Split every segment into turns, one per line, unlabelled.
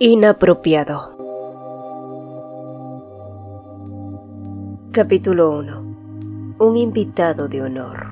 Inapropiado. Capítulo 1. Un invitado de honor.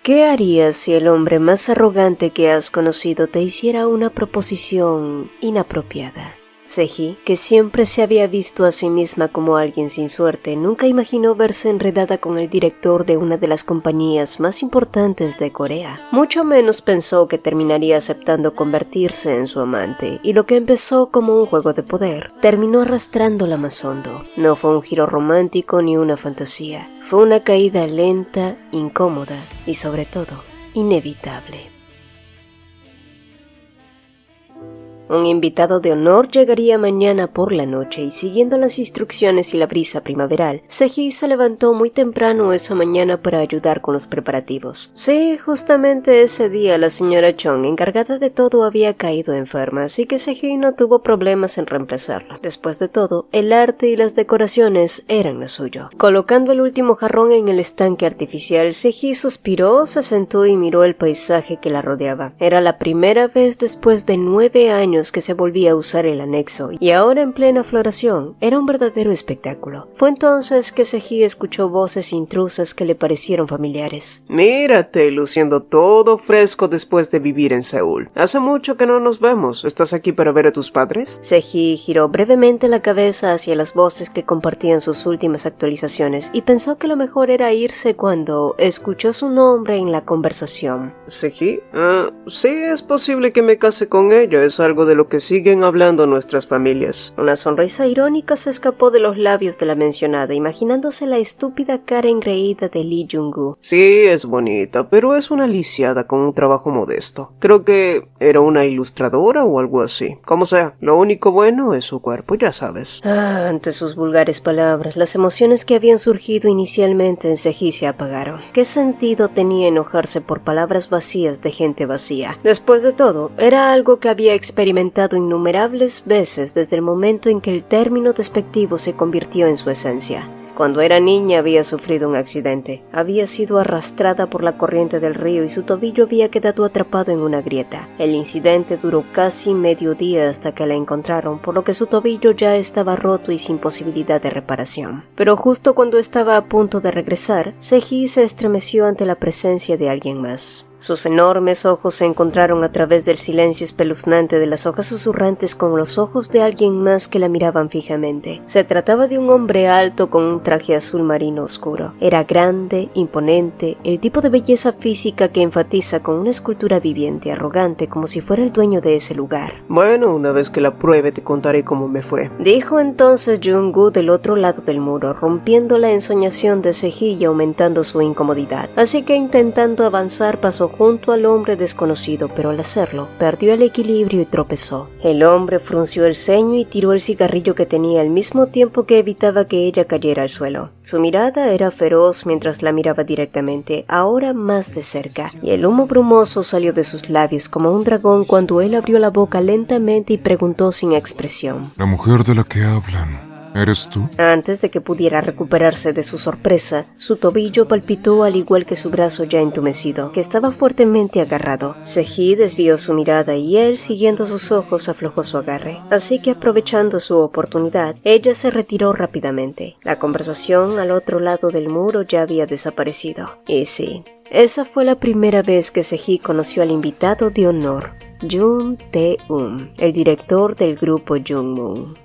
¿Qué harías si el hombre más arrogante que has conocido te hiciera una proposición inapropiada? Seji, que siempre se había visto a sí misma como alguien sin suerte, nunca imaginó verse enredada con el director de una de las compañías más importantes de Corea. Mucho menos pensó que terminaría aceptando convertirse en su amante, y lo que empezó como un juego de poder, terminó arrastrándola más hondo. No fue un giro romántico ni una fantasía, fue una caída lenta, incómoda y sobre todo, inevitable. Un invitado de honor llegaría mañana por la noche y siguiendo las instrucciones y la brisa primaveral, Seji se levantó muy temprano esa mañana para ayudar con los preparativos. Sí, justamente ese día la señora Chong, encargada de todo, había caído enferma, así que Seji no tuvo problemas en reemplazarla. Después de todo, el arte y las decoraciones eran lo suyo. Colocando el último jarrón en el estanque artificial, Seji suspiró, se sentó y miró el paisaje que la rodeaba. Era la primera vez después de 9 años que se volvía a usar el anexo, y ahora en plena floración era un verdadero espectáculo. Fue entonces que Seji escuchó voces intrusas que le parecieron familiares.
Mírate, luciendo todo fresco después de vivir en Seúl. Hace mucho que no nos vemos. ¿Estás aquí para ver a tus padres?
Seji giró brevemente la cabeza hacia las voces que compartían sus últimas actualizaciones y pensó que lo mejor era irse cuando escuchó su nombre en la conversación.
¿Seji? Sí, es posible que me case con ella. Es algo de lo que siguen hablando nuestras familias.
Una sonrisa irónica se escapó de los labios de la mencionada, imaginándose la estúpida cara engreída de Lee Jung-gu.
Sí, es bonita, pero es una lisiada con un trabajo modesto. Creo que era una ilustradora o algo así. Como sea, lo único bueno es su cuerpo, ya sabes.
Ante sus vulgares palabras, las emociones que habían surgido inicialmente en Seji se apagaron. ¿Qué sentido tenía enojarse por palabras vacías de gente vacía? Después de todo, era algo que había experimentado innumerables veces desde el momento en que el término despectivo se convirtió en su esencia. Cuando era niña había sufrido un accidente, había sido arrastrada por la corriente del río y su tobillo había quedado atrapado en una grieta. El incidente duró casi medio día hasta que la encontraron, por lo que su tobillo ya estaba roto y sin posibilidad de reparación. Pero justo cuando estaba a punto de regresar, Seji se estremeció ante la presencia de alguien más. Sus enormes ojos se encontraron a través del silencio espeluznante de las hojas susurrantes con los ojos de alguien más que la miraban fijamente. Se trataba de un hombre alto con un traje azul marino oscuro. Era grande, imponente, el tipo de belleza física que enfatiza con una escultura viviente, arrogante, como si fuera el dueño de ese lugar.
Bueno, una vez que la pruebe te contaré cómo me fue,
dijo entonces Jung-gu del otro lado del muro, rompiendo la ensoñación de Seji y aumentando su incomodidad. Así que intentando avanzar pasó junto al hombre desconocido, pero al hacerlo, perdió el equilibrio y tropezó. El hombre frunció el ceño y tiró el cigarrillo que tenía al mismo tiempo que evitaba que ella cayera al suelo. Su mirada era feroz mientras la miraba directamente, ahora más de cerca, y el humo brumoso salió de sus labios como un dragón cuando él abrió la boca lentamente y preguntó sin expresión:
¿La mujer de la que hablan eres tú?
Antes de que pudiera recuperarse de su sorpresa, su tobillo palpitó al igual que su brazo ya entumecido, que estaba fuertemente agarrado. Seji desvió su mirada y él, siguiendo sus ojos, aflojó su agarre. Así que aprovechando su oportunidad, ella se retiró rápidamente. La conversación al otro lado del muro ya había desaparecido. Y sí, esa fue la primera vez que Seji conoció al invitado de honor, Jung Tae-um, el director del grupo Jungmoon.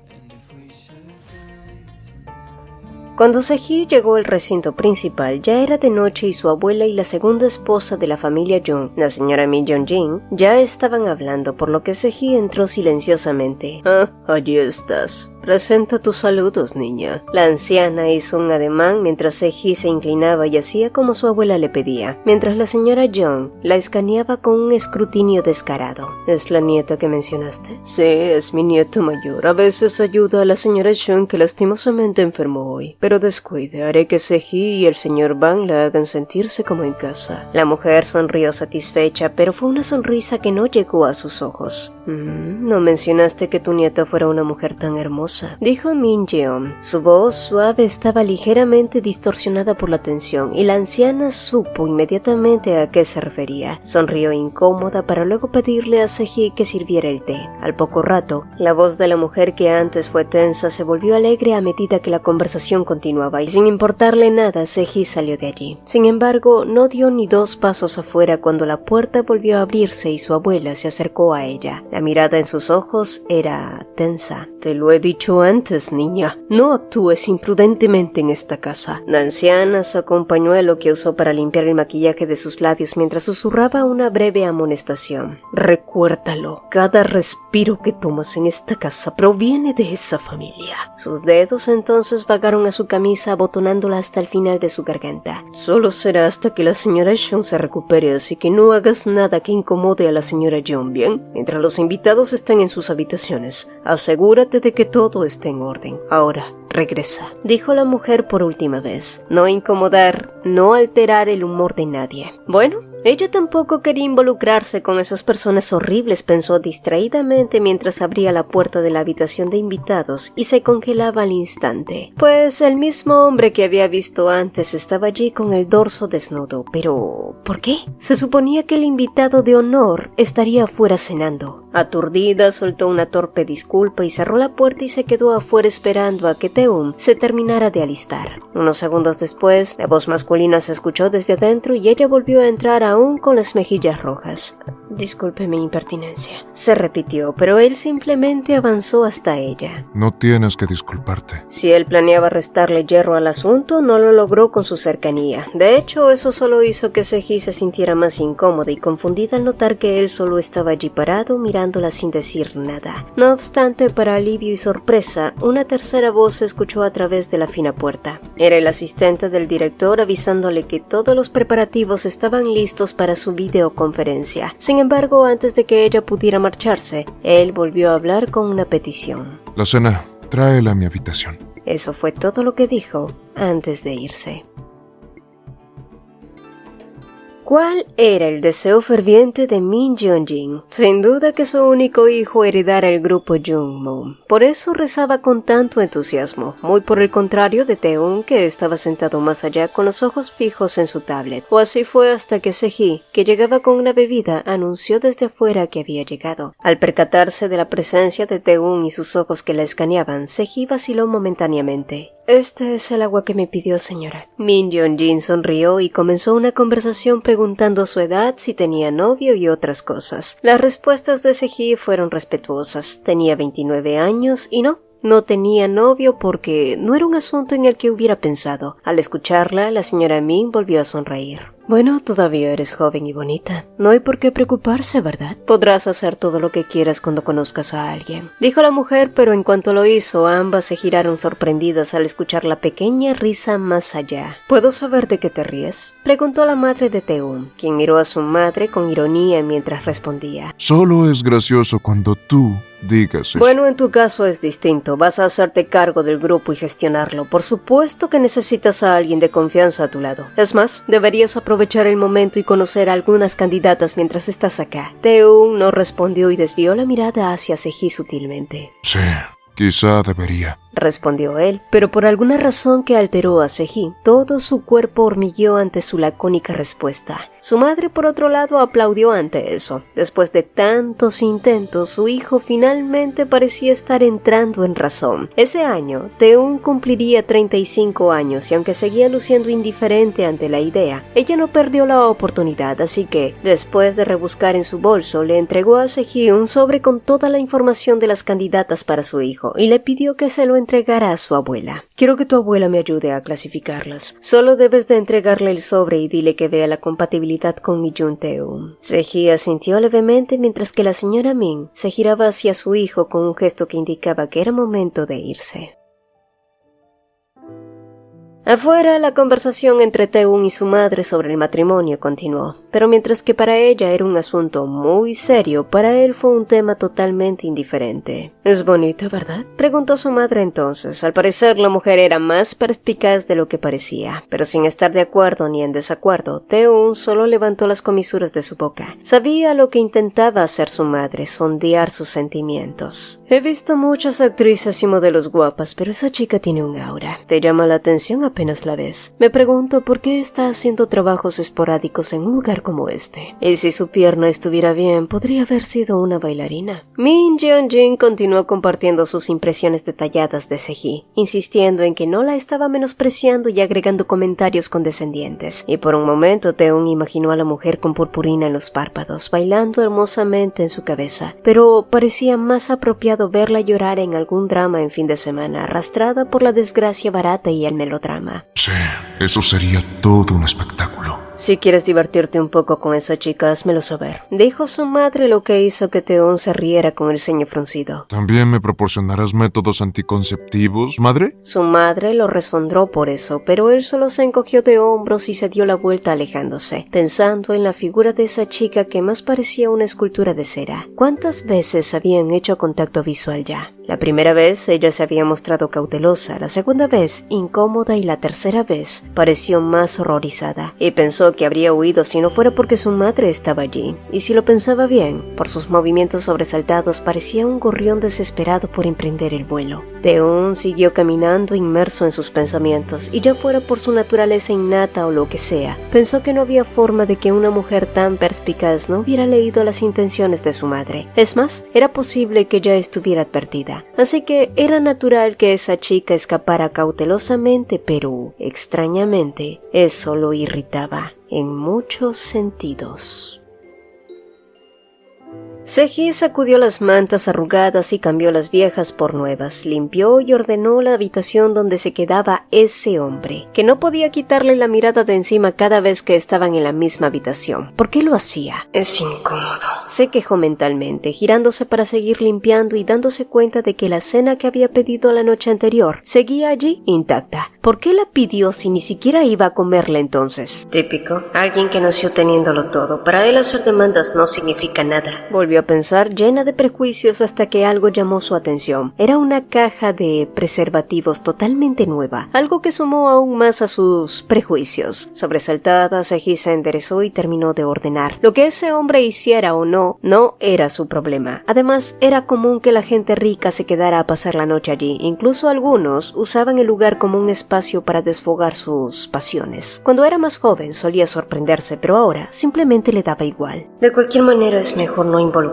Cuando Seji llegó al recinto principal, ya era de noche y su abuela y la segunda esposa de la familia Jung, la señora Mi Jong-jin, ya estaban hablando, por lo que Seji entró silenciosamente. Allí estás. Presenta tus saludos, niña. La anciana hizo un ademán mientras Seji se inclinaba y hacía como su abuela le pedía, mientras la señora Jung la escaneaba con un escrutinio descarado. ¿Es la nieta que mencionaste? Sí, es mi nieta mayor. A veces ayuda a la señora Jung, que lastimosamente enfermó hoy. Pero descuide, haré que Seji y el señor Bang la hagan sentirse como en casa. La mujer sonrió satisfecha, pero fue una sonrisa que no llegó a sus ojos. ¿No mencionaste que tu nieta fuera una mujer tan hermosa? hermosa, dijo Min Jeon. Su voz suave estaba ligeramente distorsionada por la tensión y la anciana supo inmediatamente a qué se refería. Sonrió incómoda para luego pedirle a Sejhi que sirviera el té. Al poco rato, la voz de la mujer que antes fue tensa se volvió alegre a medida que la conversación continuaba y sin importarle nada, Sejhi salió de allí. Sin embargo, no dio ni 2 pasos afuera cuando la puerta volvió a abrirse y su abuela se acercó a ella. La mirada en sus ojos era tensa. Te lo he dicho antes, niña. No actúes imprudentemente en esta casa. La anciana sacó un pañuelo que usó para limpiar el maquillaje de sus labios mientras susurraba una breve amonestación. Recuérdalo, cada respiro que tomas en esta casa proviene de esa familia. Sus dedos entonces vagaron a su camisa abotonándola hasta el final de su garganta. Solo será hasta que la señora Jeon se recupere, así que no hagas nada que incomode a la señora Jeon, ¿bien? Mientras los invitados estén en sus habitaciones, asegúrate de que todo esté en orden. Ahora, regresa, dijo la mujer por última vez. No incomodar, no alterar el humor de nadie. Bueno, ella tampoco quería involucrarse con esas personas horribles, pensó distraídamente mientras abría la puerta de la habitación de invitados y se congelaba al instante. Pues el mismo hombre que había visto antes estaba allí con el dorso desnudo. Pero, ¿por qué? Se suponía que el invitado de honor estaría afuera cenando. Aturdida, soltó una torpe disculpa y cerró la puerta y se quedó afuera esperando a que Taeum se terminara de alistar. Unos segundos después, la voz masculina se escuchó desde adentro y ella volvió a entrar aún con las mejillas rojas. Disculpe mi impertinencia, se repitió, pero él simplemente avanzó hasta ella.
No tienes que disculparte.
Si él planeaba restarle hierro al asunto, no lo logró con su cercanía. De hecho, eso solo hizo que Sejhi se sintiera más incómoda y confundida al notar que él solo estaba allí parado mirándola sin decir nada. No obstante, para alivio y sorpresa, una tercera voz se escuchó a través de la fina puerta. Era el asistente del director avisándole que todos los preparativos estaban listos para su videoconferencia. Sin embargo, antes de que ella pudiera marcharse, él volvió a hablar con una petición.
La cena, tráela a mi habitación.
Eso fue todo lo que dijo antes de irse. ¿Cuál era el deseo ferviente de Min Jeonjin? Sin duda que su único hijo heredara el grupo Jungmoo. Por eso rezaba con tanto entusiasmo, muy por el contrario de Taeum, que estaba sentado más allá con los ojos fijos en su tablet. O así fue hasta que Sejhi, que llegaba con una bebida, anunció desde afuera que había llegado. Al percatarse de la presencia de Taeum y sus ojos que la escaneaban, Sejhi vaciló momentáneamente. Este es el agua que me pidió, señora. Min Jeonjin sonrió y comenzó una conversación preguntando su edad, si tenía novio y otras cosas. Las respuestas de Sejhi fueron respetuosas. Tenía 29 años y no tenía novio porque no era un asunto en el que hubiera pensado. Al escucharla, la señora Min volvió a sonreír. Bueno, todavía eres joven y bonita. No hay por qué preocuparse, ¿verdad? Podrás hacer todo lo que quieras cuando conozcas a alguien, dijo la mujer, pero en cuanto lo hizo, ambas se giraron sorprendidas al escuchar la pequeña risa más allá. ¿Puedo saber de qué te ríes?, preguntó la madre de Taeum, quien miró a su madre con ironía mientras respondía.
Solo es gracioso cuando tú digas eso.
Bueno, en tu caso es distinto. Vas a hacerte cargo del grupo y gestionarlo. Por supuesto que necesitas a alguien de confianza a tu lado. Es más, deberías aprovechar el momento y conocer a algunas candidatas mientras estás acá. Taeum no respondió y desvió la mirada hacia Sejhi sutilmente.
Sí, quizá debería,
respondió él, pero por alguna razón que alteró a Sejhi, todo su cuerpo hormigueó ante su lacónica respuesta. Su madre, por otro lado, aplaudió ante eso. Después de tantos intentos, su hijo finalmente parecía estar entrando en razón. Ese año, Taeum cumpliría 35 años y aunque seguía luciendo indiferente ante la idea, ella no perdió la oportunidad, así que, después de rebuscar en su bolso, le entregó a Sejhi un sobre con toda la información de las candidatas para su hijo y le pidió que se lo entregara a su abuela. Quiero que tu abuela me ayude a clasificarlas. Solo debes de entregarle el sobre y dile que vea la compatibilidad con mi Jun Taeum. Sejhi asintió levemente mientras que la señora Min se giraba hacia su hijo con un gesto que indicaba que era momento de irse. Afuera, la conversación entre Tae-un y su madre sobre el matrimonio continuó, pero mientras que para ella era un asunto muy serio, para él fue un tema totalmente indiferente. «¿Es bonita, verdad?», preguntó su madre entonces. Al parecer, la mujer era más perspicaz de lo que parecía, pero sin estar de acuerdo ni en desacuerdo, Tae-un solo levantó las comisuras de su boca. Sabía lo que intentaba hacer su madre, sondear sus sentimientos. «He visto muchas actrices y modelos guapas, pero esa chica tiene un aura. ¿Te llama la atención apenas la ves? Me pregunto por qué está haciendo trabajos esporádicos en un lugar como este. Y si su pierna estuviera bien, podría haber sido una bailarina». Min Jeonjin continuó compartiendo sus impresiones detalladas de Sehee, insistiendo en que no la estaba menospreciando y agregando comentarios condescendientes. Y por un momento Tae-un imaginó a la mujer con purpurina en los párpados, bailando hermosamente en su cabeza, pero parecía más apropiado verla llorar en algún drama en fin de semana, arrastrada por la desgracia barata y el melodrama.
Sí, eso sería todo un espectáculo.
«Si quieres divertirte un poco con esa chica, házmelo saber», dijo su madre, lo que hizo que Tae-un se riera con el ceño fruncido.
¿También me proporcionarás métodos anticonceptivos, madre?
Su madre lo resondró por eso, pero él solo se encogió de hombros y se dio la vuelta alejándose, pensando en la figura de esa chica que más parecía una escultura de cera. ¿Cuántas veces habían hecho contacto visual ya? La primera vez ella se había mostrado cautelosa, la segunda vez incómoda y la tercera vez pareció más horrorizada, y pensó que habría huido si no fuera porque su madre estaba allí. Y si lo pensaba bien, por sus movimientos sobresaltados parecía un gorrión desesperado por emprender el vuelo. Tae-un siguió caminando inmerso en sus pensamientos, y ya fuera por su naturaleza innata o lo que sea, pensó que no había forma de que una mujer tan perspicaz no hubiera leído las intenciones de su madre. Es más, era posible que ya estuviera advertida. Así que era natural que esa chica escapara cautelosamente, pero, extrañamente, eso lo irritaba en muchos sentidos. Sehee sacudió las mantas arrugadas y cambió las viejas por nuevas, limpió y ordenó la habitación donde se quedaba ese hombre, que no podía quitarle la mirada de encima cada vez que estaban en la misma habitación. ¿Por qué lo hacía? «Es incómodo», se quejó mentalmente, girándose para seguir limpiando y dándose cuenta de que la cena que había pedido la noche anterior seguía allí intacta. ¿Por qué la pidió si ni siquiera iba a comerla entonces? Típico, alguien que nació teniéndolo todo. Para él hacer demandas no significa nada. Volvió a pensar, llena de prejuicios, hasta que algo llamó su atención. Era una caja de preservativos totalmente nueva, algo que sumó aún más a sus prejuicios. Sobresaltada, Sehee se enderezó y terminó de ordenar. Lo que ese hombre hiciera o no era su problema. Además, era común que la gente rica se quedara a pasar la noche allí. Incluso algunos usaban el lugar como un espacio para desfogar sus pasiones. Cuando era más joven solía sorprenderse, pero ahora simplemente le daba igual. De cualquier manera es mejor no involucrarse.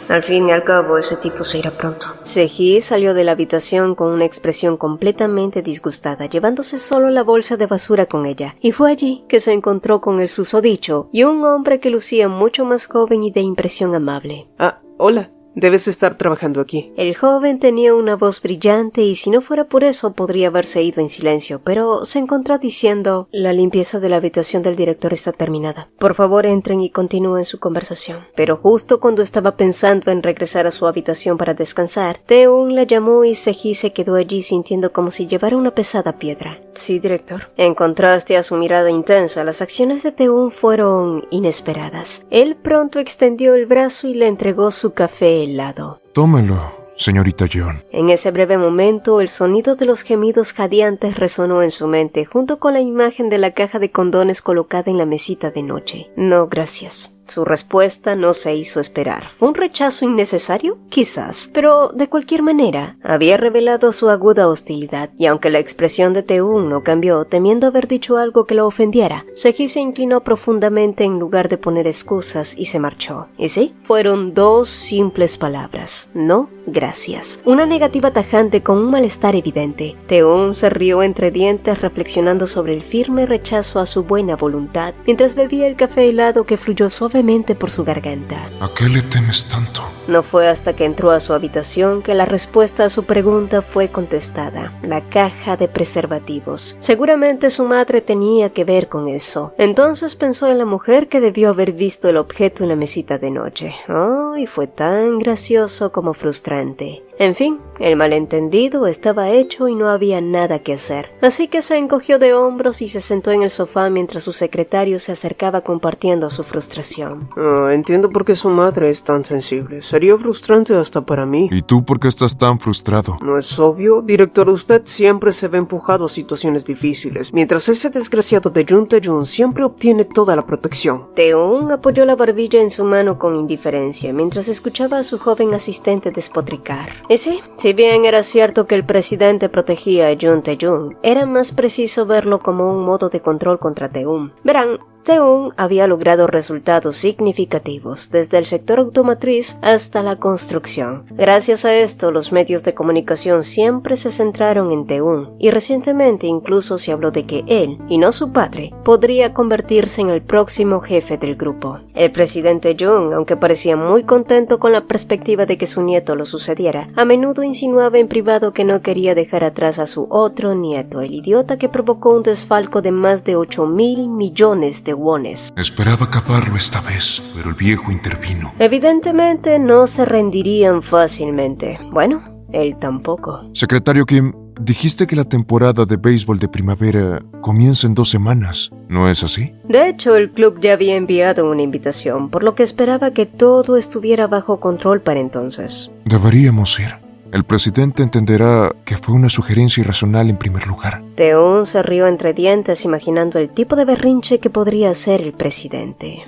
Al fin y al cabo ese tipo se irá pronto. Sehee salió de la habitación con una expresión completamente disgustada, llevándose solo la bolsa de basura con ella, y fue allí que se encontró con el susodicho y un hombre que lucía mucho más joven y de impresión amable.
«Ah, hola. Debes estar trabajando aquí».
El joven tenía una voz brillante y si no fuera por eso podría haberse ido en silencio, pero se encontró diciendo: «La limpieza de la habitación del director está terminada. Por favor entren y continúen su conversación». Pero justo cuando estaba pensando en regresar a su habitación para descansar, Tae-un la llamó y Sehee se quedó allí sintiendo como si llevara una pesada piedra. «Sí, director». En contraste a su mirada intensa, las acciones de Tae-un fueron inesperadas. Él pronto extendió el brazo y le entregó su café helado.
Tómelo, señorita Jeon.
En ese breve momento, el sonido de los gemidos jadeantes resonó en su mente, junto con la imagen de la caja de condones colocada en la mesita de noche. «No, gracias». Su respuesta no se hizo esperar. ¿Fue un rechazo innecesario? Quizás, pero de cualquier manera, había revelado su aguda hostilidad, y aunque la expresión de Tae-un no cambió, temiendo haber dicho algo que lo ofendiera, Sehee se inclinó profundamente en lugar de poner excusas y se marchó. Y sí, fueron dos simples palabras: no, gracias. Una negativa tajante con un malestar evidente. Tae-un se rió entre dientes reflexionando sobre el firme rechazo a su buena voluntad, mientras bebía el café helado que fluyó suavemente por su garganta.
¿A qué le temes tanto?
No fue hasta que entró a su habitación que la respuesta a su pregunta fue contestada: la caja de preservativos. Seguramente su madre tenía que ver con eso. Entonces pensó en la mujer que debió haber visto el objeto en la mesita de noche. Oh, y fue tan gracioso como frustrante. En fin, el malentendido estaba hecho y no había nada que hacer. Así que se encogió de hombros y se sentó en el sofá mientras su secretario se acercaba compartiendo su frustración.
Entiendo por qué su madre es tan sensible. Sería frustrante hasta para mí.
¿Y tú por qué estás tan frustrado?
¿No es obvio? Director, usted siempre se ve empujado a situaciones difíciles, mientras ese desgraciado de Jun Tae-jun siempre obtiene toda la protección.
Tae-un apoyó la barbilla en su mano con indiferencia mientras escuchaba a su joven asistente despotricar. Y sí, si bien era cierto que el presidente protegía a Jun Tae-jun, era más preciso verlo como un modo de control contra Tae-un. Verán, Tae-un había logrado resultados significativos desde el sector automotriz hasta la construcción. Gracias a esto, los medios de comunicación siempre se centraron en Tae-un, y recientemente incluso se habló de que él, y no su padre, podría convertirse en el próximo jefe del grupo. El presidente Jun, aunque parecía muy contento con la perspectiva de que su nieto lo sucediera, a menudo insinuaba en privado que no quería dejar atrás a su otro nieto, el idiota que provocó un desfalco de más de 8.000 millones de wones.
Esperaba acabarlo esta vez, pero el viejo intervino.
Evidentemente no se rendirían fácilmente. Bueno, él tampoco.
Secretario Kim, dijiste que la temporada de béisbol de primavera comienza en 2 semanas, ¿no es así?
De hecho, el club ya había enviado una invitación, por lo que esperaba que todo estuviera bajo control para entonces.
Deberíamos ir. El presidente entenderá que fue una sugerencia irracional en primer lugar.
Tae-un se rió entre dientes imaginando el tipo de berrinche que podría hacer el presidente.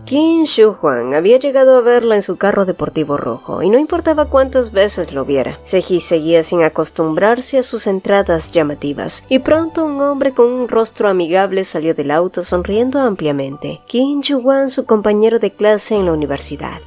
Kim Soo-hwan había llegado a verla en su carro deportivo rojo, y no importaba cuántas veces lo viera. Sejhi seguía sin acostumbrarse a sus entradas llamativas, y pronto un hombre con un rostro amigable salió del auto sonriendo ampliamente. Kim Soo-hwan, su compañero de clase en la universidad.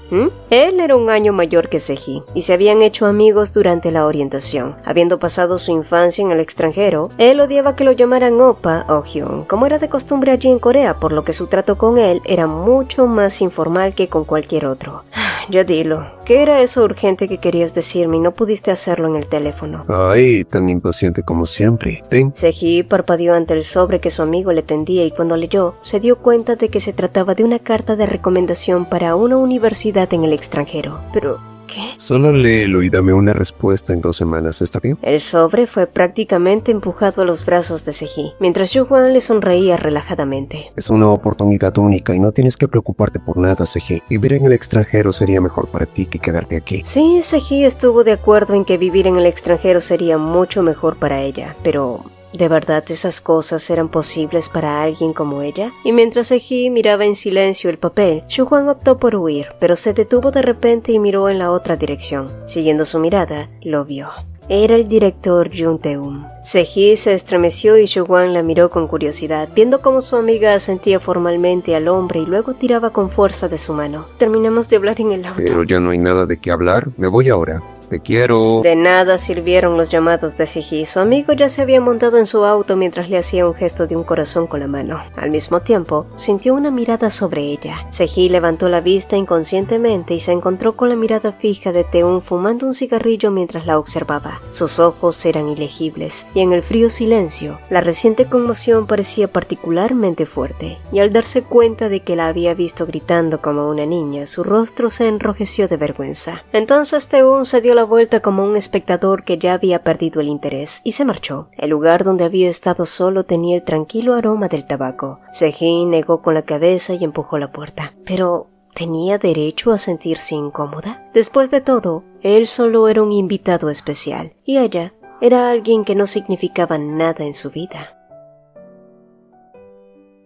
Él era un año mayor que Sejhi, y se habían hecho amigos durante la orientación. Habiendo pasado su infancia en el extranjero, él odiaba que lo llamaran Oppa o Hyun, como era de costumbre allí en Corea, por lo que su trato con él era mucho más informal que con cualquier otro. Ya dilo, ¿qué era eso urgente que querías decirme y no pudiste hacerlo en el teléfono?
Ay, tan impaciente como siempre. Ten.
Sejhi parpadeó ante el sobre que su amigo le tendía y cuando leyó, se dio cuenta de que se trataba de una carta de recomendación para una universidad en el extranjero. Pero, ¿qué?
Solo léelo y dame una respuesta en 2 semanas, ¿está bien?
El sobre fue prácticamente empujado a los brazos de Sejhi, mientras Soo-hwan le sonreía relajadamente.
Es una oportunidad única y no tienes que preocuparte por nada, Sejhi. Vivir en el extranjero sería mejor para ti que quedarte aquí.
Sí, Sejhi estuvo de acuerdo en que vivir en el extranjero sería mucho mejor para ella, pero ¿de verdad esas cosas eran posibles para alguien como ella? Y mientras Sejhi miraba en silencio el papel, Soo-hwan optó por huir, pero se detuvo de repente y miró en la otra dirección. Siguiendo su mirada, lo vio. Era el director Jun Tae-un. Sejhi se estremeció y Soo-hwan la miró con curiosidad, viendo cómo su amiga asentía formalmente al hombre y luego tiraba con fuerza de su mano. Terminamos de hablar en el auto.
Pero ya no hay nada de qué hablar. Me voy ahora. Te quiero.
De nada sirvieron los llamados de Sejhi. Su amigo ya se había montado en su auto mientras le hacía un gesto de un corazón con la mano. Al mismo tiempo, sintió una mirada sobre ella. Sejhi levantó la vista inconscientemente y se encontró con la mirada fija de Tae-un fumando un cigarrillo mientras la observaba. Sus ojos eran ilegibles, y en el frío silencio, la reciente conmoción parecía particularmente fuerte, y al darse cuenta de que la había visto gritando como una niña, su rostro se enrojeció de vergüenza. Entonces Tae-un se dio la vuelta como un espectador que ya había perdido el interés y se marchó. El lugar donde había estado solo tenía el tranquilo aroma del tabaco. Sejhi negó con la cabeza y empujó la puerta. Pero ¿tenía derecho a sentirse incómoda? Después de todo, él solo era un invitado especial y ella era alguien que no significaba nada en su vida.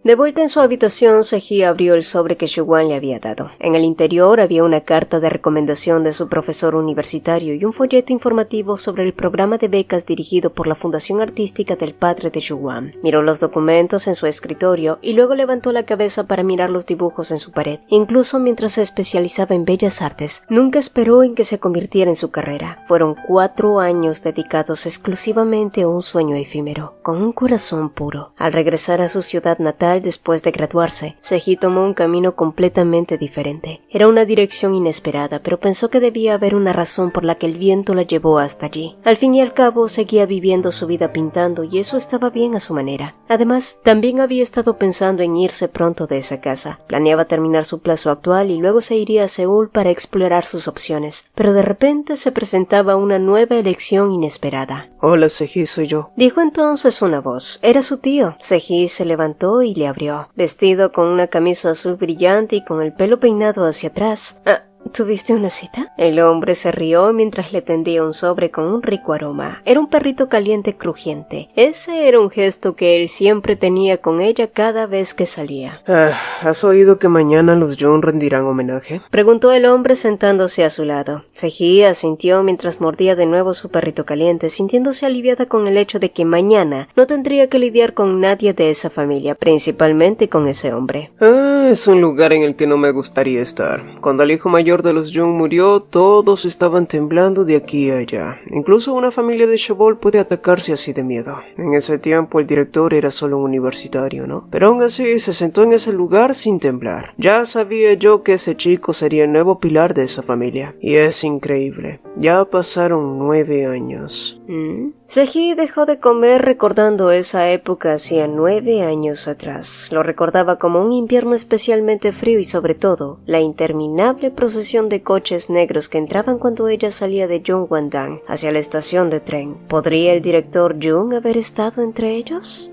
De vuelta en su habitación, Sejhi abrió el sobre que Soo-hwan le había dado. En el interior había una carta de recomendación de su profesor universitario y un folleto informativo sobre el programa de becas dirigido por la Fundación Artística del padre de Soo-hwan. Miró los documentos en su escritorio y luego levantó la cabeza para mirar los dibujos en su pared. Incluso mientras se especializaba en bellas artes, nunca esperó en que se convirtiera en su carrera. Fueron 4 años dedicados exclusivamente a un sueño efímero, con un corazón puro. Al regresar a su ciudad natal, estatal después de graduarse, Cji tomó un camino completamente diferente. Era una dirección inesperada, pero pensó que debía haber una razón por la que el viento la llevó hasta allí. Al fin y al cabo, seguía viviendo su vida pintando y eso estaba bien a su manera. Además, también había estado pensando en irse pronto de esa casa. Planeaba terminar su plazo actual y luego se iría a Seúl para explorar sus opciones. Pero de repente se presentaba una nueva elección inesperada.
Hola, Cji, soy yo.
Dijo entonces una voz. Era su tío. Cji se levantó y le abrió. Vestido con una camisa azul brillante y con el pelo peinado hacia atrás. ¿Tuviste una cita? El hombre se rió mientras le tendía un sobre con un rico aroma. Era un perrito caliente crujiente. Ese era un gesto que él siempre tenía con ella cada vez que salía.
¿Has oído que mañana los Jung rendirán homenaje?
Preguntó el hombre sentándose a su lado. Cji asintió mientras mordía de nuevo su perrito caliente, sintiéndose aliviada con el hecho de que mañana no tendría que lidiar con nadie de esa familia, principalmente con ese hombre.
Es un lugar en el que no me gustaría estar. Cuando el hijo mayor de los Jung murió, todos estaban temblando de aquí a allá. Incluso una familia de Cjbeards puede atacarse así de miedo. En ese tiempo el director era solo un universitario, ¿no? Pero aún así se sentó en ese lugar sin temblar. Ya sabía yo que ese chico sería el nuevo pilar de esa familia. Y es increíble. Ya pasaron 9 años.
Cji dejó de comer recordando esa época hacía 9 años atrás. Lo recordaba como un invierno especialmente frío y sobre todo, la interminable procesión de coches negros que entraban cuando ella salía de Yonggwangdang hacia la estación de tren. ¿Podría el director Jung haber estado entre ellos?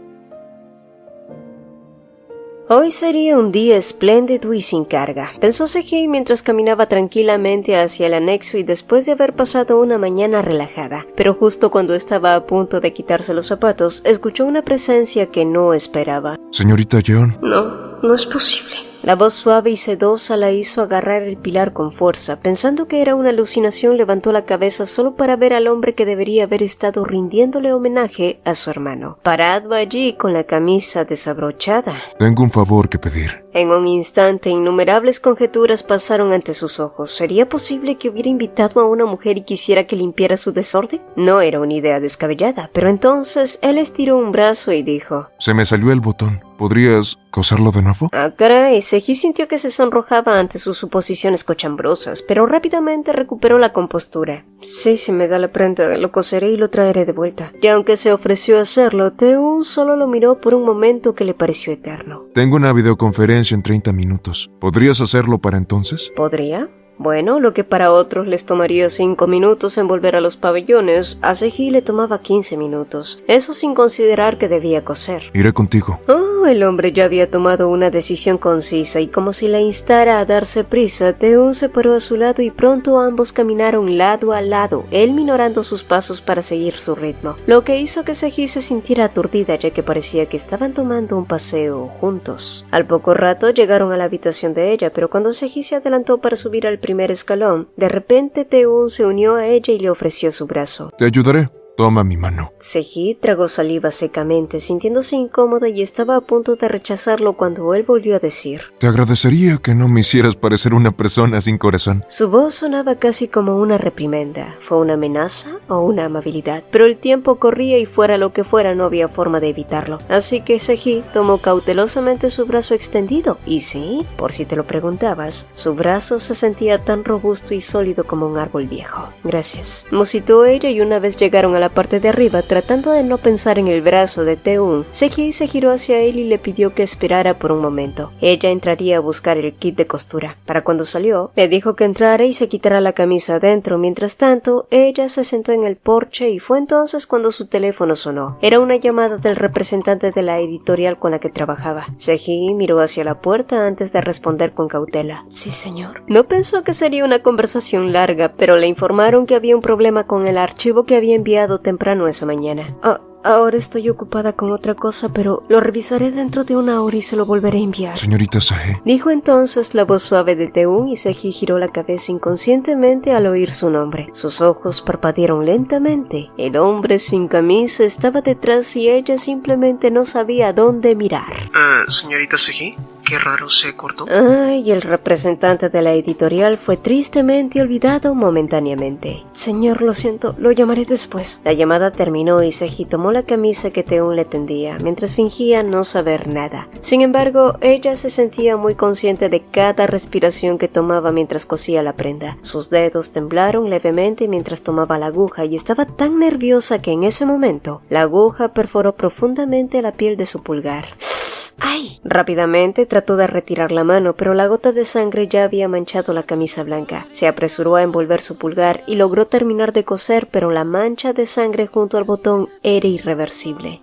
Hoy sería un día espléndido y sin carga, pensó Cji mientras caminaba tranquilamente hacia el anexo y después de haber pasado una mañana relajada. Pero justo cuando estaba a punto de quitarse los zapatos, escuchó una presencia que no esperaba.
Señorita Yeon.
No es posible. La voz suave y sedosa la hizo agarrar el pilar con fuerza. Pensando que era una alucinación, levantó la cabeza solo para ver al hombre que debería haber estado rindiéndole homenaje a su hermano, parado allí con la camisa desabrochada.
Tengo un favor que pedir.
En un instante, innumerables conjeturas pasaron ante sus ojos. ¿Sería posible que hubiera invitado a una mujer y quisiera que limpiara su desorden? No era una idea descabellada, pero entonces él estiró un brazo y dijo:
Se me salió el botón. ¿Podrías coserlo de nuevo?
Caray, Cji sintió que se sonrojaba ante sus suposiciones cochambrosas, pero rápidamente recuperó la compostura. Sí, si me da la prenda, lo coseré y lo traeré de vuelta. Y aunque se ofreció a hacerlo, Taeun solo lo miró por un momento que le pareció eterno.
Tengo una videoconferencia en 30 minutos. ¿Podrías hacerlo para entonces?
¿Podría? Bueno, lo que para otros les tomaría 5 minutos en volver a los pabellones, a Cji le tomaba 15 minutos. Eso sin considerar que debía coser.
Iré contigo.
El hombre ya había tomado una decisión concisa y como si la instara a darse prisa, Taeun se paró a su lado y pronto ambos caminaron lado a lado, él minorando sus pasos para seguir su ritmo, lo que hizo que Cji se sintiera aturdida ya que parecía que estaban tomando un paseo juntos. Al poco rato llegaron a la habitación de ella, pero cuando Cji se adelantó para subir al primer escalón, de repente Taeun se unió a ella y le ofreció su brazo.
Te ayudaré. Toma mi mano.
Cji tragó saliva secamente, sintiéndose incómoda y estaba a punto de rechazarlo cuando él volvió a decir:
Te agradecería que no me hicieras parecer una persona sin corazón.
Su voz sonaba casi como una reprimenda. ¿Fue una amenaza o una amabilidad? Pero el tiempo corría y fuera lo que fuera no había forma de evitarlo. Así que Cji tomó cautelosamente su brazo extendido. Y sí, por si te lo preguntabas, su brazo se sentía tan robusto y sólido como un árbol viejo. Gracias, musitó ella y una vez llegaron a la parte de arriba, tratando de no pensar en el brazo de Taeun, Cji se giró hacia él y le pidió que esperara por un momento. Ella entraría a buscar el kit de costura. Para cuando salió, le dijo que entrara y se quitara la camisa adentro. Mientras tanto, ella se sentó en el porche y fue entonces cuando su teléfono sonó. Era una llamada del representante de la editorial con la que trabajaba. Cji miró hacia la puerta antes de responder con cautela. Sí, señor. No pensó que sería una conversación larga, pero le informaron que había un problema con el archivo que había enviado temprano esa mañana. Ahora estoy ocupada con otra cosa, pero lo revisaré dentro de 1 hora y se lo volveré a enviar.
Señorita Sae,
dijo entonces la voz suave de Taeun y Cji giró la cabeza inconscientemente al oír su nombre. Sus ojos parpadearon lentamente. El hombre sin camisa estaba detrás y ella simplemente no sabía dónde mirar.
Señorita Cji, qué raro, se cortó.
Ay, el representante de la editorial fue tristemente olvidado momentáneamente. Señor, lo siento, lo llamaré después. La llamada terminó y Seji tomó la camisa que Teun le tendía, mientras fingía no saber nada. Sin embargo, ella se sentía muy consciente de cada respiración que tomaba mientras cosía la prenda. Sus dedos temblaron levemente mientras tomaba la aguja y estaba tan nerviosa que en ese momento la aguja perforó profundamente la piel de su pulgar. ¡Ay! Rápidamente trató de retirar la mano, pero la gota de sangre ya había manchado la camisa blanca. Se apresuró a envolver su pulgar y logró terminar de coser, pero la mancha de sangre junto al botón era irreversible.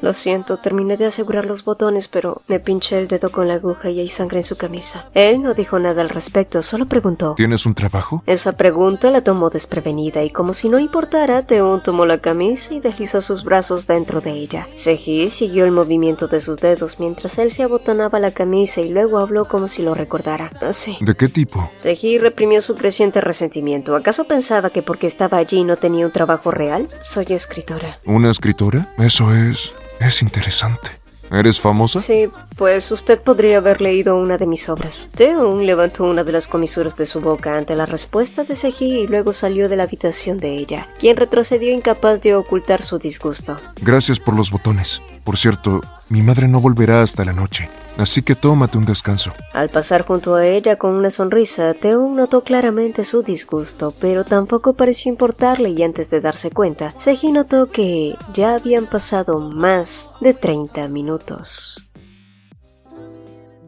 Lo siento, terminé de asegurar los botones, pero me pinché el dedo con la aguja y hay sangre en su camisa. Él no dijo nada al respecto, solo preguntó:
¿Tienes un trabajo?
Esa pregunta la tomó desprevenida y como si no importara, Teun tomó la camisa y deslizó sus brazos dentro de ella. Seji siguió el movimiento de sus dedos mientras él se abotonaba la camisa y luego habló como si lo recordara. Así.
¿De qué tipo?
Seji reprimió su creciente resentimiento. ¿Acaso pensaba que porque estaba allí no tenía un trabajo real? Soy escritora.
¿Una escritora? Eso es interesante. ¿Eres famosa?
Sí, pues usted podría haber leído una de mis obras. Teun levantó una de las comisuras de su boca ante la respuesta de Seji y luego salió de la habitación de ella, quien retrocedió incapaz de ocultar su disgusto.
Gracias por los botones. Por cierto, mi madre no volverá hasta la noche, así que tómate un descanso.
Al pasar junto a ella con una sonrisa, Teun notó claramente su disgusto, pero tampoco pareció importarle y antes de darse cuenta, Seji notó que ya habían pasado más de 30 minutos.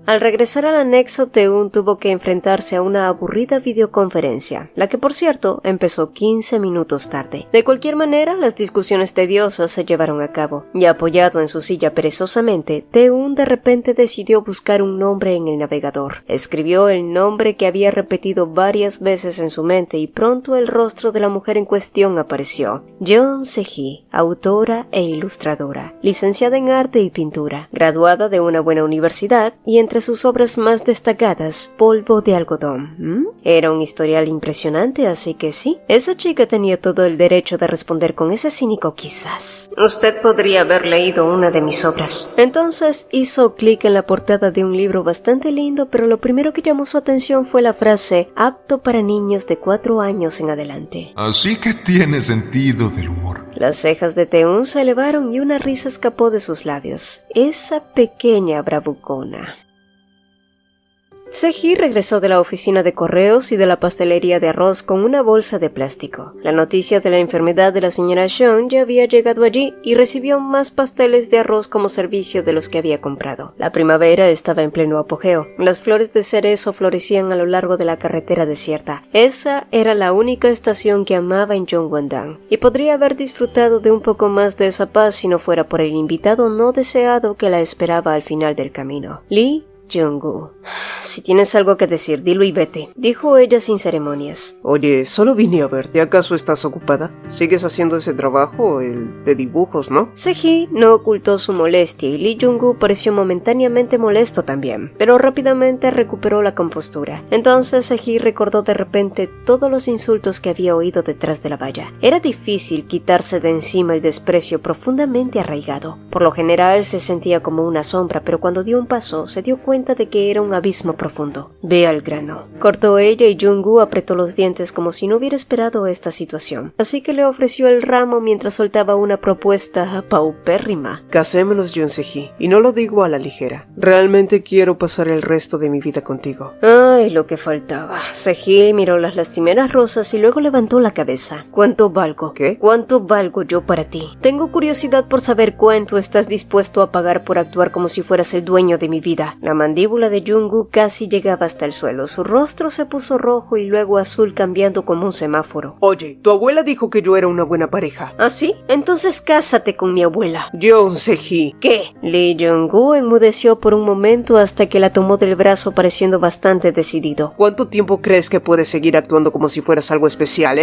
Al regresar al anexo, Teun tuvo que enfrentarse a una aburrida videoconferencia, la que por cierto empezó 15 minutos tarde. De cualquier manera, las discusiones tediosas se llevaron a cabo, y apoyado en su silla perezosamente, Teun de repente decidió buscar un nombre en el navegador. Escribió el nombre que había repetido varias veces en su mente y pronto el rostro de la mujer en cuestión apareció. Jeon Se-hee, autora e ilustradora, licenciada en arte y pintura, graduada de una buena universidad y entre sus obras más destacadas, Polvo de algodón. Era un historial impresionante, así que sí, esa chica tenía todo el derecho de responder con ese cínico quizás. Usted podría haber leído una de mis obras. Entonces hizo clic en la portada de un libro bastante lindo, pero lo primero que llamó su atención fue la frase apto para niños de 4 años en adelante.
Así que tiene sentido del humor.
Las cejas de Teun se elevaron y una risa escapó de sus labios. Esa pequeña bravucona. Seji regresó de la oficina de correos y de la pastelería de arroz con una bolsa de plástico. La noticia de la enfermedad de la señora Sean ya había llegado allí y recibió más pasteles de arroz como servicio de los que había comprado. La primavera estaba en pleno apogeo. Las flores de cerezo florecían a lo largo de la carretera desierta. Esa era la única estación que amaba en Yongwon-dang y podría haber disfrutado de un poco más de esa paz si no fuera por el invitado no deseado que la esperaba al final del camino. Lee Jung-gu. Si tienes algo que decir, dilo y vete, dijo ella sin ceremonias.
Oye, solo vine a verte. ¿Acaso estás ocupada? ¿Sigues haciendo ese trabajo, el de dibujos, no?
Seji no ocultó su molestia y Lee Jung-gu pareció momentáneamente molesto también, pero rápidamente recuperó la compostura. Entonces Seji recordó de repente todos los insultos que había oído detrás de la valla. Era difícil quitarse de encima el desprecio profundamente arraigado. Por lo general se sentía como una sombra, pero cuando dio un paso se dio cuenta de que era un abismo profundo. Ve al grano, cortó ella y Jung-gu apretó los dientes como si no hubiera esperado esta situación. Así que le ofreció el ramo mientras soltaba una propuesta paupérrima.
Casémonos, Jeon Se-hee, y no lo digo a la ligera. Realmente quiero pasar el resto de mi vida contigo.
Ay, lo que faltaba. Se-hee miró las lastimeras rosas y luego levantó la cabeza. ¿Cuánto valgo?
¿Qué?
¿Cuánto valgo yo para ti? Tengo curiosidad por saber cuánto estás dispuesto a pagar por actuar como si fueras el dueño de mi vida. La mandíbula de Jung-gu casi llegaba hasta el suelo. Su rostro se puso rojo y luego azul cambiando como un semáforo.
Oye, tu abuela dijo que yo era una buena pareja.
¿Ah, sí? Entonces cásate con mi abuela.
Jeon Se-hee.
¿Qué? Lee Jung-gu enmudeció por un momento hasta que la tomó del brazo pareciendo bastante decidido.
¿Cuánto tiempo crees que puedes seguir actuando como si fueras algo especial,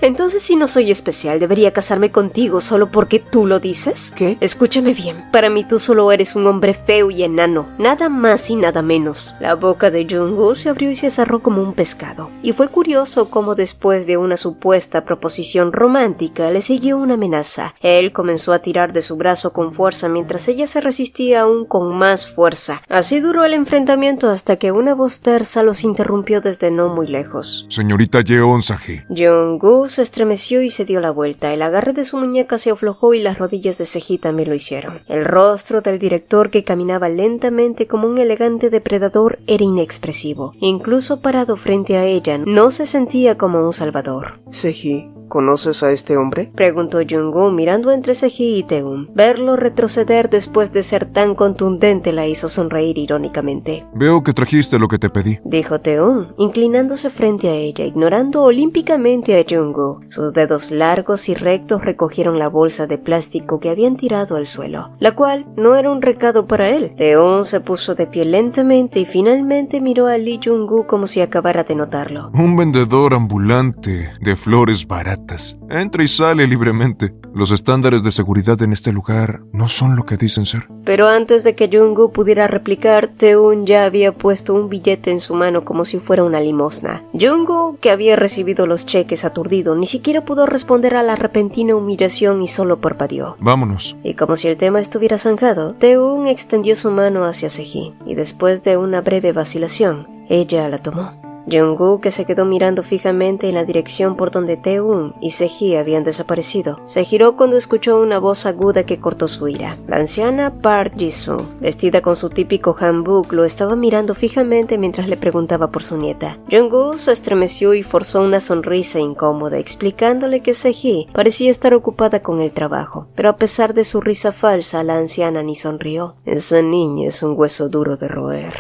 Entonces si no soy especial, ¿debería casarme contigo solo porque tú lo dices?
¿Qué?
Escúchame bien. Para mí tú solo eres un hombre feo y enano. Nada más más y nada menos. La boca de Jung-woo se abrió y se cerró como un pescado. Y fue curioso cómo después de una supuesta proposición romántica le siguió una amenaza. Él comenzó a tirar de su brazo con fuerza mientras ella se resistía aún con más fuerza. Así duró el enfrentamiento hasta que una voz tersa los interrumpió desde no muy lejos.
Señorita Yeon Saji.
Jung-woo se estremeció y se dio la vuelta. El agarre de su muñeca se aflojó y las rodillas de Seji también lo hicieron. El rostro del director, que caminaba lentamente como un elegante depredador, era inexpresivo. Incluso parado frente a ella, no se sentía como un salvador.
Seji, ¿conoces a este hombre?
Preguntó Jung-woo mirando entre Seji y Taeun. Verlo retroceder después de ser tan contundente la hizo sonreír irónicamente.
Veo que trajiste lo que te pedí,
dijo Taeun, inclinándose frente a ella, ignorando olímpicamente a Jung-woo. Sus dedos largos y rectos recogieron la bolsa de plástico que habían tirado al suelo, la cual no era un recado para él. Taeun se puso de pie lentamente y finalmente miró a Lee Jung-woo como si acabara de notarlo.
Un vendedor ambulante de flores baratas. Entra y sale libremente. Los estándares de seguridad en este lugar no son lo que dicen ser.
Pero antes de que Jung-woo pudiera replicar, Taeun ya había puesto un billete en su mano como si fuera una limosna. Jung-woo, que había recibido los cheques aturdido, ni siquiera pudo responder a la repentina humillación y solo parpadeó.
Vámonos.
Y como si el tema estuviera zanjado, Taeun extendió su mano hacia Seji, y después de una breve vacilación, ella la tomó. Jung-woo, que se quedó mirando fijamente en la dirección por donde Taeun y Seji habían desaparecido, se giró cuando escuchó una voz aguda que cortó su ira. La anciana Park Ji-soo, vestida con su típico hanbok, lo estaba mirando fijamente mientras le preguntaba por su nieta. Jung-woo se estremeció y forzó una sonrisa incómoda, explicándole que Seji parecía estar ocupada con el trabajo, pero a pesar de su risa falsa, la anciana ni sonrió. Esa niña es un hueso duro de roer.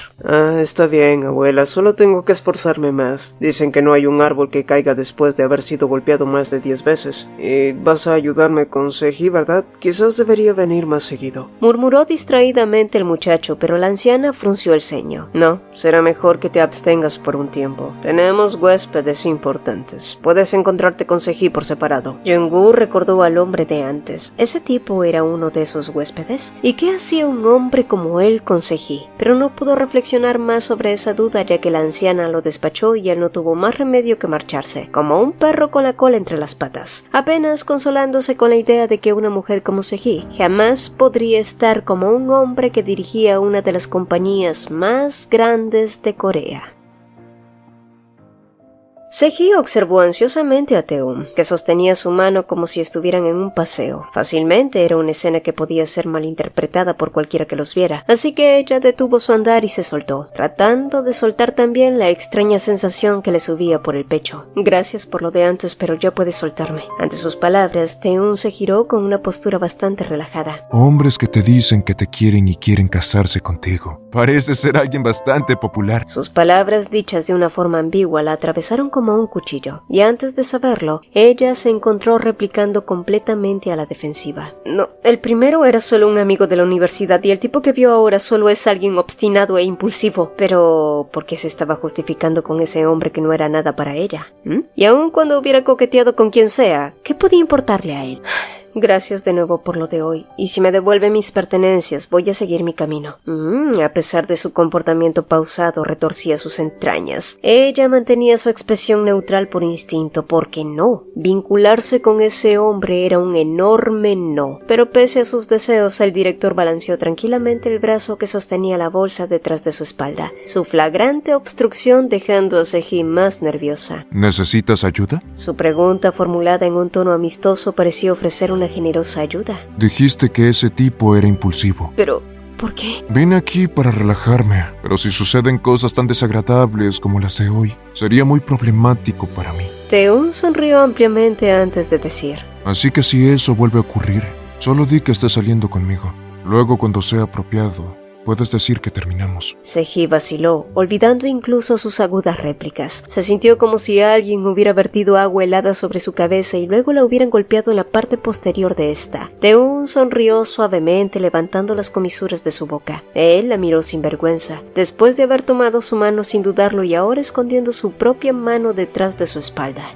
Está bien, abuela, solo tengo que esforzarme más. Dicen que no hay un árbol que caiga después de haber sido golpeado más de 10 veces. Y vas a ayudarme con Seji, ¿verdad? Quizás debería venir más seguido.
Murmuró distraídamente el muchacho, pero la anciana frunció el ceño. No, será mejor que te abstengas por un tiempo. Tenemos huéspedes importantes. Puedes encontrarte con Seji por separado. Jung-woo recordó al hombre de antes. ¿Ese tipo era uno de esos huéspedes? ¿Y qué hacía un hombre como él con Seji? Pero no pudo reflexionar más sobre esa duda, ya que la anciana lo despachó y él no tuvo más remedio que marcharse, como un perro con la cola entre las patas, apenas consolándose con la idea de que una mujer como Seji jamás podría estar como un hombre que dirigía una de las compañías más grandes de Corea. Seji observó ansiosamente a Taeun, que sostenía su mano como si estuvieran en un paseo. Fácilmente era una escena que podía ser malinterpretada por cualquiera que los viera, así que ella detuvo su andar y se soltó, tratando de soltar también la extraña sensación que le subía por el pecho. Gracias por lo de antes, pero ya puedes soltarme. Ante sus palabras, Taeun se giró con una postura bastante relajada.
Hombres que te dicen que te quieren y quieren casarse contigo. Parece ser alguien bastante popular.
Sus palabras, dichas de una forma ambigua, la atravesaron como un cuchillo, y antes de saberlo, ella se encontró replicando completamente a la defensiva. No, el primero era solo un amigo de la universidad, y el tipo que vio ahora solo es alguien obstinado e impulsivo. Pero, ¿por qué se estaba justificando con ese hombre que no era nada para ella? Y aun cuando hubiera coqueteado con quien sea, ¿qué podía importarle a él? Gracias de nuevo por lo de hoy, y si me devuelve mis pertenencias, voy a seguir mi camino. A pesar de su comportamiento pausado, retorcía sus entrañas. Ella mantenía su expresión neutral por instinto, porque no. Vincularse con ese hombre era un enorme no. Pero pese a sus deseos, el director balanceó tranquilamente el brazo que sostenía la bolsa detrás de su espalda, su flagrante obstrucción dejando a Seji más nerviosa.
¿Necesitas ayuda?
Su pregunta, formulada en un tono amistoso, parecía ofrecer una generosa ayuda.
Dijiste que ese tipo era impulsivo.
Pero, ¿por qué?
Vine aquí para relajarme, pero si suceden cosas tan desagradables como las de hoy, sería muy problemático para mí.
Taeun sonrió ampliamente antes de decir:
Así que si eso vuelve a ocurrir, solo di que estés saliendo conmigo. Luego, cuando sea apropiado, puedes decir que terminamos.
Seji vaciló, olvidando incluso sus agudas réplicas. Se sintió como si alguien hubiera vertido agua helada sobre su cabeza y luego la hubieran golpeado en la parte posterior de esta. Taeun sonrió suavemente, levantando las comisuras de su boca. Él la miró sin vergüenza, después de haber tomado su mano sin dudarlo y ahora escondiendo su propia mano detrás de su espalda.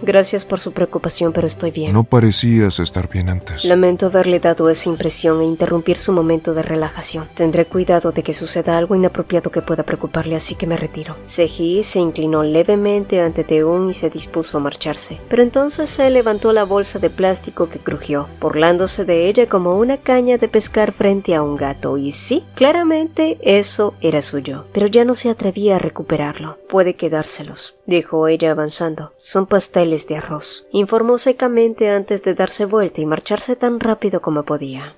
Gracias por su preocupación, pero estoy bien.
No parecías estar bien antes.
Lamento haberle dado esa impresión e interrumpir su momento de relajación. Tendré cuidado de que suceda algo inapropiado que pueda preocuparle, así que me retiro. Seji se inclinó levemente ante Teun y se dispuso a marcharse. Pero entonces él levantó la bolsa de plástico que crujió, burlándose de ella como una caña de pescar frente a un gato. Y sí, claramente eso era suyo, pero ya no se atrevía a recuperarlo. Puede quedárselos, dijo ella avanzando. Son pasteles de arroz, informó secamente antes de darse vuelta y marcharse tan rápido como podía.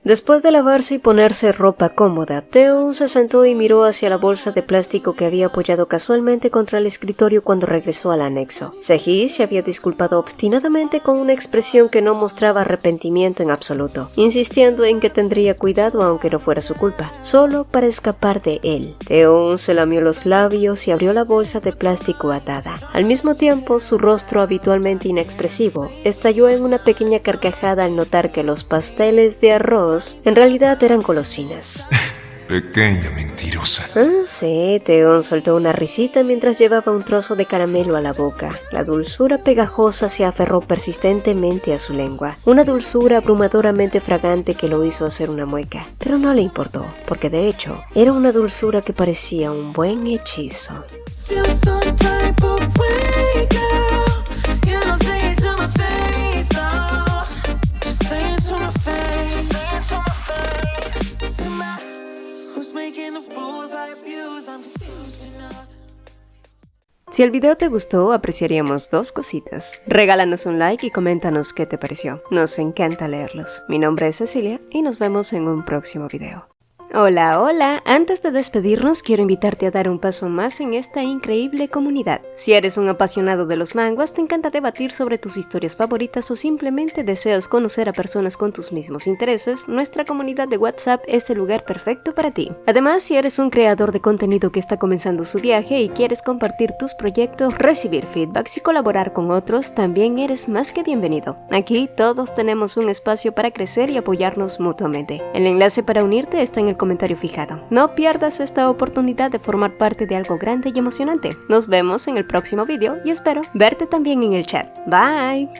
Después de lavarse y ponerse ropa cómoda, Teun se sentó y miró hacia la bolsa de plástico que había apoyado casualmente contra el escritorio cuando regresó al anexo. Seji se había disculpado obstinadamente con una expresión que no mostraba arrepentimiento en absoluto, insistiendo en que tendría cuidado aunque no fuera su culpa, solo para escapar de él. Teun se lamió los labios y abrió la bolsa de plástico atada. Al mismo tiempo, su rostro habitualmente inexpresivo estalló en una pequeña carcajada al notar que los pasteles de arroz en realidad eran golosinas.
Pequeña mentirosa.
Sí, Teun soltó una risita mientras llevaba un trozo de caramelo a la boca. La dulzura pegajosa se aferró persistentemente a su lengua, una dulzura abrumadoramente fragante que lo hizo hacer una mueca. Pero no le importó, porque de hecho, era una dulzura que parecía un buen hechizo. Si el video te gustó, apreciaríamos dos cositas. Regálanos un like y coméntanos qué te pareció. Nos encanta leerlos. Mi nombre es Cecilia y nos vemos en un próximo video. Hola, hola. Antes de despedirnos, quiero invitarte a dar un paso más en esta increíble comunidad. Si eres un apasionado de los manhwas, te encanta debatir sobre tus historias favoritas o simplemente deseas conocer a personas con tus mismos intereses, nuestra comunidad de WhatsApp es el lugar perfecto para ti. Además, si eres un creador de contenido que está comenzando su viaje y quieres compartir tus proyectos, recibir feedbacks y colaborar con otros, también eres más que bienvenido. Aquí todos tenemos un espacio para crecer y apoyarnos mutuamente. El enlace para unirte está en el comentario fijado. No pierdas esta oportunidad de formar parte de algo grande y emocionante. Nos vemos en el próximo video y espero verte también en el chat. Bye.